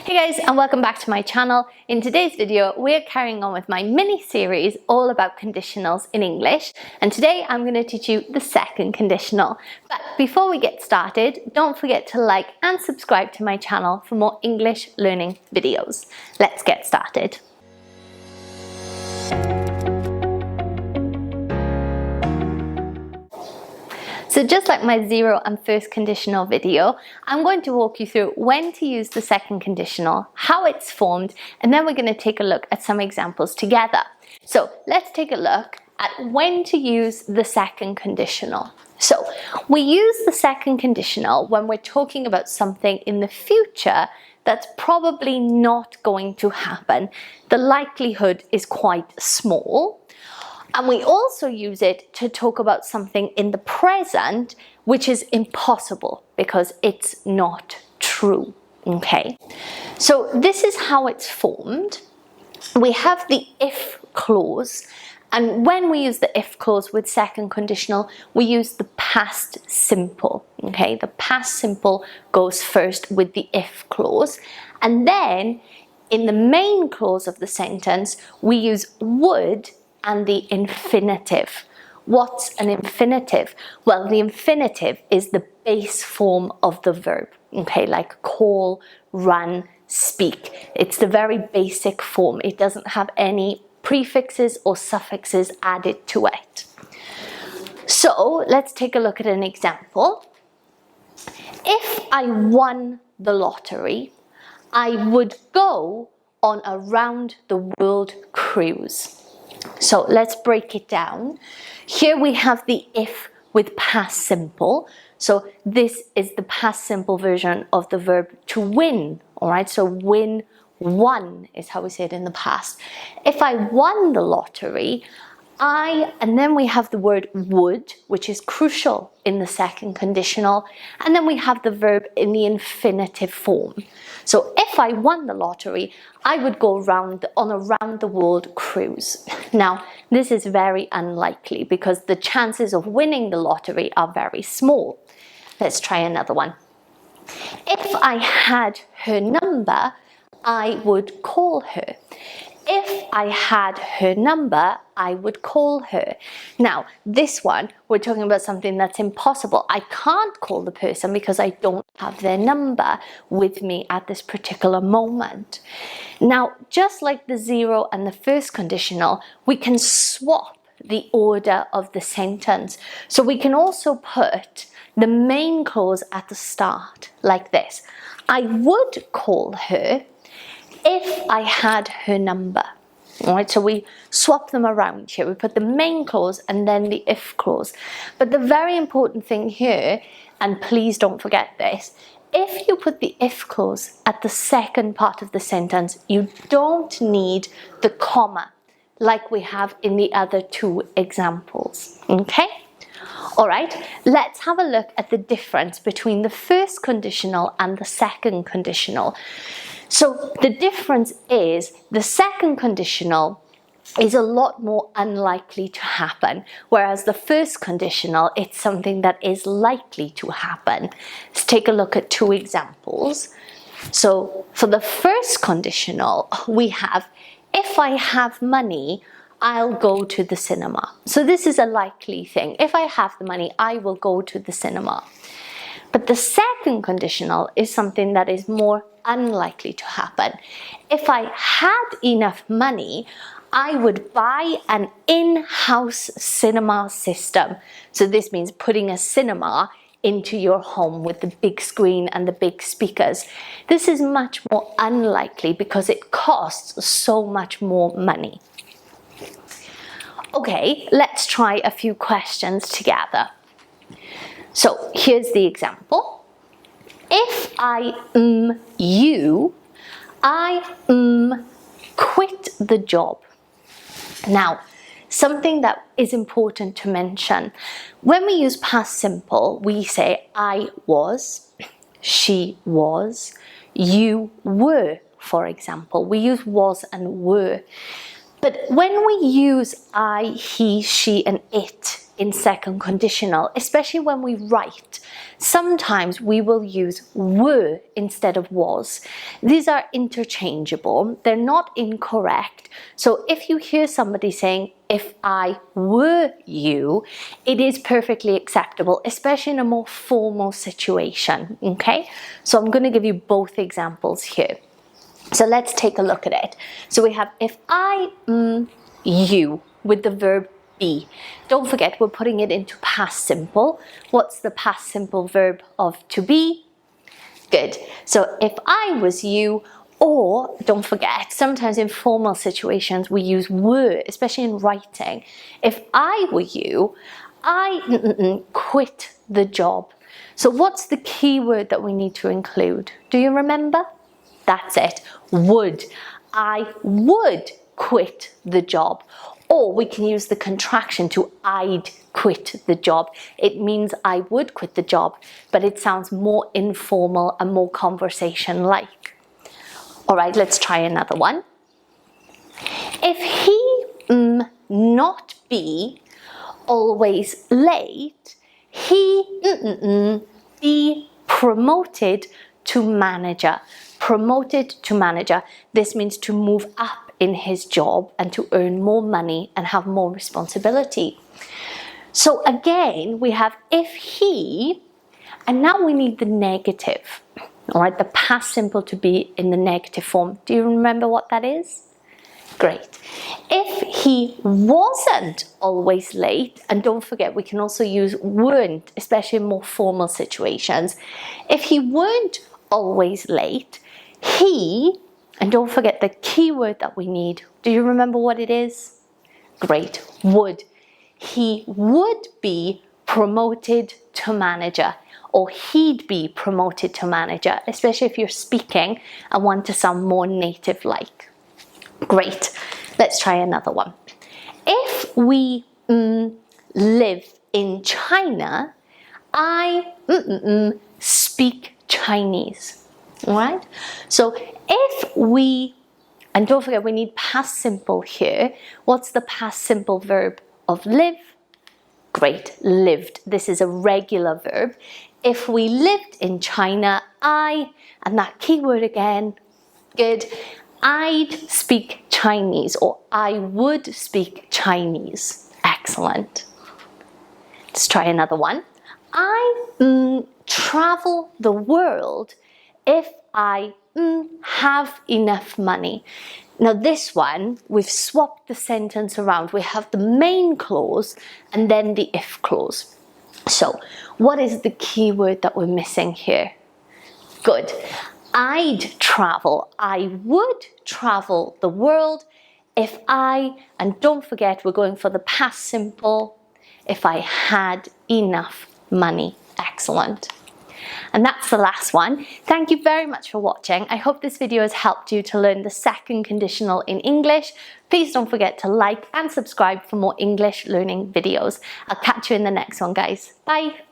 Hey guys, and welcome back to my channel. In today's video, we're carrying on with my mini series all about conditionals in English. And today I'm going to teach you the second conditional. But before we get started, don't forget to like and subscribe to my channel for more English learning videos. Let's get started. So just like my zero and first conditional video, I'm going to walk you through when to use the second conditional, how it's formed, and then we're going to take a look at some examples together. So let's take a look at when to use the second conditional. So we use the second conditional when we're talking about something in the future that's probably not going to happen. The likelihood is quite small. And we also use it to talk about something in the present which is impossible because it's not true. Okay, so this is how it's formed. We have the if clause, and when we use the if clause with second conditional, we use the past simple. Okay, the past simple goes first with the if clause, and then in the main clause of the sentence, we use would and the infinitive. What's an infinitive? Well, the infinitive is the base form of the verb, okay, like call, run, speak. It's the very basic form. It doesn't have any prefixes or suffixes added to it. So let's take a look at an example. If I won the lottery, I would go on a round the world cruise. So let's break it down. Here we have the if with past simple. So this is the past simple version of the verb to win. All right, so win, won is how we say it in the past. If I won the lottery, and then we have the word would, which is crucial in the second conditional, and then we have the verb in the infinitive form. So if I won the lottery, I would go on a round the world cruise. Now, this is very unlikely because the chances of winning the lottery are very small. Let's try another one. If I had her number, I would call her. If I had her number, I would call her. Now, this one, we're talking about something that's impossible. I can't call the person because I don't have their number with me at this particular moment. Now, just like the zero and the first conditional, we can swap the order of the sentence. So we can also put the main clause at the start, like this. I would call her if I had her number. All right, so we swap them around here. We put the main clause and then the if clause. But the very important thing here, and please don't forget this, if you put the if clause at the second part of the sentence, you don't need the comma like we have in the other two examples. Okay? All right, let's have a look at the difference between the first conditional and the second conditional. So the difference is the second conditional is a lot more unlikely to happen, whereas the first conditional, it's something that is likely to happen. Let's take a look at two examples. So for the first conditional, we have, if I have money, I'll go to the cinema. So this is a likely thing. If I have the money, I will go to the cinema. But the second conditional is something that is more unlikely to happen. If I had enough money, I would buy an in-house cinema system. So this means putting a cinema into your home with the big screen and the big speakers. This is much more unlikely because it costs so much more money. Okay, let's try a few questions together. So here's the example. If I you, I quit the job. Now, something that is important to mention. When we use past simple, we say I was, she was, you were, for example. We use was and were. But when we use I, he, she, and it in second conditional, especially when we write. Sometimes we will use were instead of was. These are interchangeable. They're not incorrect. So if you hear somebody saying, if I were you, it is perfectly acceptable, especially in a more formal situation, okay? So I'm going to give you both examples here. So let's take a look at it. So we have if I, you, with the verb be. Don't forget, we're putting it into past simple. What's the past simple verb of to be? Good. So if I was you, or don't forget, sometimes in formal situations we use were, especially in writing. If I were you, I quit the job. So what's the key word that we need to include? Do you remember? That's it. Would. I would quit the job. Or we can use the contraction to I'd quit the job. It means I would quit the job, but it sounds more informal and more conversation-like. All right, let's try another one. If he not be always late, he be promoted to manager. Promoted to manager. This means to move up in his job and to earn more money and have more responsibility. So again, we have if he, and now we need the negative. All right, the past simple to be in the negative form. Do you remember what that is? Great. If he wasn't always late, and don't forget, we can also use weren't, especially in more formal situations. If he weren't always late, he, and don't forget the key word that we need. Do you remember what it is? Great. Would. He would be promoted to manager, or he'd be promoted to manager, especially if you're speaking and want to sound more native-like. Great. Let's try another one. If we live in China, I speak Chinese. All right? So if we, and don't forget we need past simple here. What's the past simple verb of live? Great, lived. This is a regular verb. If we lived in China, I, and that keyword again, good, I'd speak Chinese, or I would speak Chinese. Excellent. Let's try another one. I travel the world if I have enough money. Now this one, we've swapped the sentence around. We have the main clause and then the if clause. So what is the key word that we're missing here? Good. I'd travel, I would travel the world if I, and don't forget we're going for the past simple, if I had enough money. Excellent. And that's the last one. Thank you very much for watching. I hope this video has helped you to learn the second conditional in English. Please don't forget to like and subscribe for more English learning videos. I'll catch you in the next one, guys. Bye.